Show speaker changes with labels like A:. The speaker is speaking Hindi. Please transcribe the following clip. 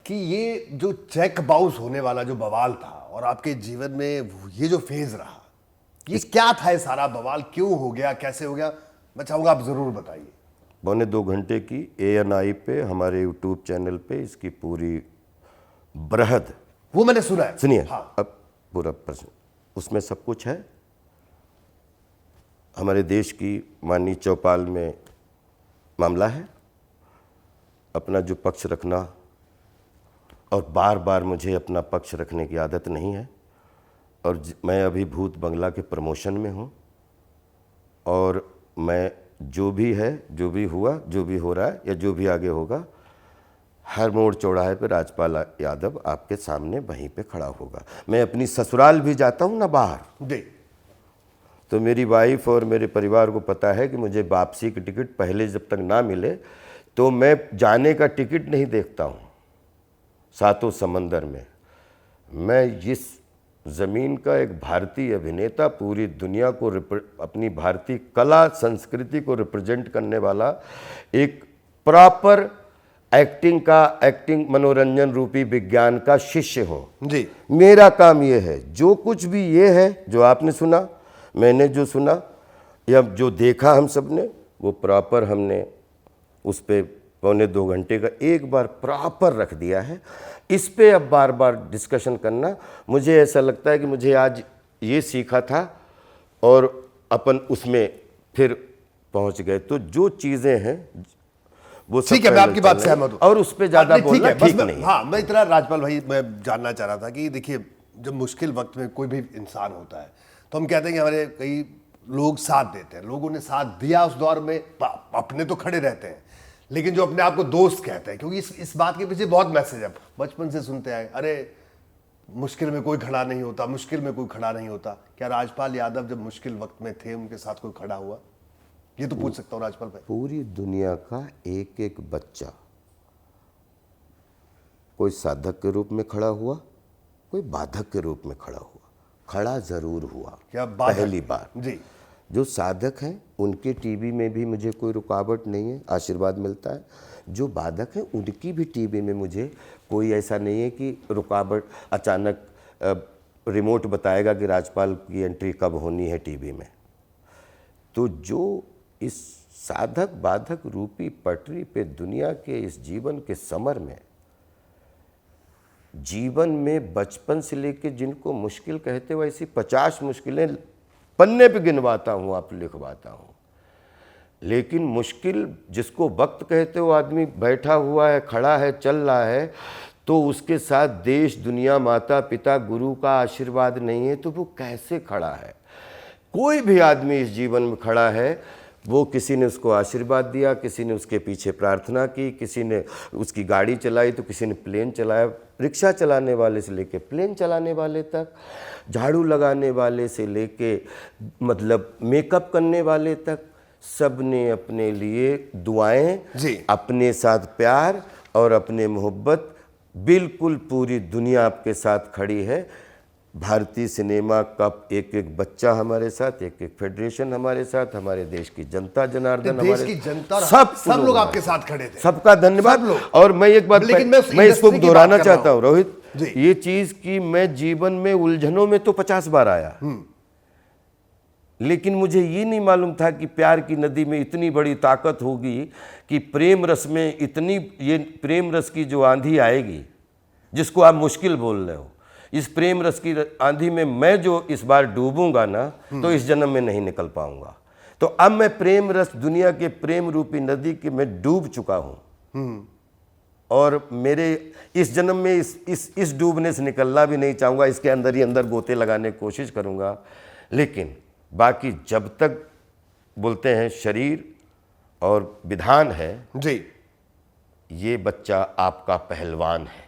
A: कि ये जो चेक बाउंस होने वाला जो बवाल था और आपके जीवन में ये जो फेज रहा, ये क्या था? ये सारा बवाल क्यों हो गया, कैसे हो गया? मैं चाहूंगा आप जरूर बताइए।
B: 1.25 घंटे की ANI पे, हमारे यूट्यूब चैनल पे इसकी पूरी बृहद,
A: वो मैंने सुना है।
B: सुनिए।
A: हाँ।
B: अब पूरा प्रश्न उसमें सब कुछ है। हमारे देश की माननीय चौपाल में मामला है, अपना जो पक्ष रखना, और बार बार मुझे अपना पक्ष रखने की आदत नहीं है, और मैं अभी भूत बंगला के प्रमोशन में हूँ, और मैं जो भी है, जो भी हुआ, जो भी हो रहा है या जो भी आगे होगा, हर मोड़ चौराहे पे राजपाल यादव आपके सामने वहीं पे खड़ा होगा। मैं अपनी ससुराल भी जाता हूँ ना बाहर,
A: जी।
B: तो मेरी वाइफ और मेरे परिवार को पता है कि मुझे वापसी की टिकट पहले जब तक ना मिले तो मैं जाने का टिकट नहीं देखता हूँ। सातों समंदर में मैं इस ज़मीन का एक भारतीय अभिनेता, पूरी दुनिया को अपनी भारतीय कला संस्कृति को रिप्रेजेंट करने वाला एक प्रॉपर एक्टिंग मनोरंजन रूपी विज्ञान का शिष्य हूँ
A: जी।
B: मेरा काम ये है, जो कुछ भी ये है जो आपने सुना, मैंने जो सुना या जो देखा हम सब ने, वो प्रॉपर हमने उस पे 1.25 घंटे का एक बार प्रॉपर रख दिया है। इस पे अब बार बार डिस्कशन करना, मुझे ऐसा लगता है कि मुझे आज ये सीखा था और अपन उसमें फिर पहुंच गए। तो जो चीज़ें हैं वो
A: ठीक है, मैं आपकी बात से सहमत हूं
B: और उस पे ज़्यादा बोलना ठीक नहीं है।
A: हाँ, मैं इतना राजपाल भाई मैं जानना चाह रहा था कि देखिए, जब मुश्किल वक्त में कोई भी इंसान होता है तो हम कहते हैं कि हमारे कई लोग साथ देते हैं। लोगों ने साथ दिया उस दौर में, अपने तो खड़े रहते हैं, लेकिन जो अपने आप को दोस्त कहते हैं, क्योंकि इस बात के पीछे बहुत मैसेज है, बचपन से सुनते आए, अरे मुश्किल में कोई खड़ा नहीं होता, मुश्किल में कोई खड़ा नहीं होता। क्या राजपाल यादव जब मुश्किल वक्त में थे उनके साथ कोई खड़ा हुआ? ये तो पूछ सकता हूँ राजपाल भाई।
B: पूरी दुनिया का एक एक बच्चा कोई साधक के रूप में खड़ा हुआ, कोई बाधक के रूप में खड़ा हुआ, खड़ा जरूर हुआ।
A: क्या बात है?
B: पहली बार
A: जी।
B: जो साधक हैं उनके टीवी में भी मुझे कोई रुकावट नहीं है, आशीर्वाद मिलता है। जो बाधक हैं उनकी भी टीवी में मुझे कोई ऐसा नहीं है कि रुकावट, अचानक रिमोट बताएगा कि राजपाल की एंट्री कब होनी है टीवी में। तो जो इस साधक बाधक रूपी पटरी पे दुनिया के इस जीवन के समर में, जीवन में बचपन से लेके जिनको मुश्किल कहते हो, ऐसी 50 मुश्किलें पन्ने पे गिनवाता हूँ, आप लिखवाता हूँ। लेकिन मुश्किल जिसको वक्त कहते हो, आदमी बैठा हुआ है, खड़ा है, चल रहा है, तो उसके साथ देश, दुनिया, माता पिता, गुरु का आशीर्वाद नहीं है तो वो कैसे खड़ा है? कोई भी आदमी इस जीवन में खड़ा है, वो किसी ने उसको आशीर्वाद दिया, किसी ने उसके पीछे प्रार्थना की, किसी ने उसकी गाड़ी चलाई तो किसी ने प्लेन चलाया। रिक्शा चलाने वाले से लेके प्लेन चलाने वाले तक, झाड़ू लगाने वाले से लेके मतलब मेकअप करने वाले तक, सब ने अपने लिए दुआएं, अपने साथ प्यार और अपने मोहब्बत, बिल्कुल पूरी दुनिया आपके साथ खड़ी है। भारतीय सिनेमा का एक एक बच्चा हमारे साथ, एक एक फेडरेशन हमारे साथ, हमारे देश की जनता जनार्दन,
A: देश की जनता, सब लोग आपके साथ खड़े थे।
B: सबका धन्यवाद। और मैं एक बात मैं इसको दोहराना चाहता हूँ रोहित, ये चीज कि मैं जीवन में उलझनों में तो 50 बार आया, लेकिन मुझे ये नहीं मालूम था कि प्यार की नदी में इतनी बड़ी ताकत होगी कि प्रेम रस में इतनी, ये प्रेम रस की जो आंधी आएगी जिसको आप मुश्किल बोल रहे हो, इस प्रेम रस की आंधी में मैं जो इस बार डूबूंगा ना, तो इस जन्म में नहीं निकल पाऊंगा। तो अब मैं प्रेम रस, दुनिया के प्रेम रूपी नदी के मैं डूब चुका हूं, और मेरे इस जन्म में इस डूबने से निकलना भी नहीं चाहूंगा। इसके अंदर ही अंदर गोते लगाने की कोशिश करूंगा। लेकिन बाकी जब तक बोलते हैं शरीर और विधान है
A: जी,
B: ये बच्चा आपका पहलवान है।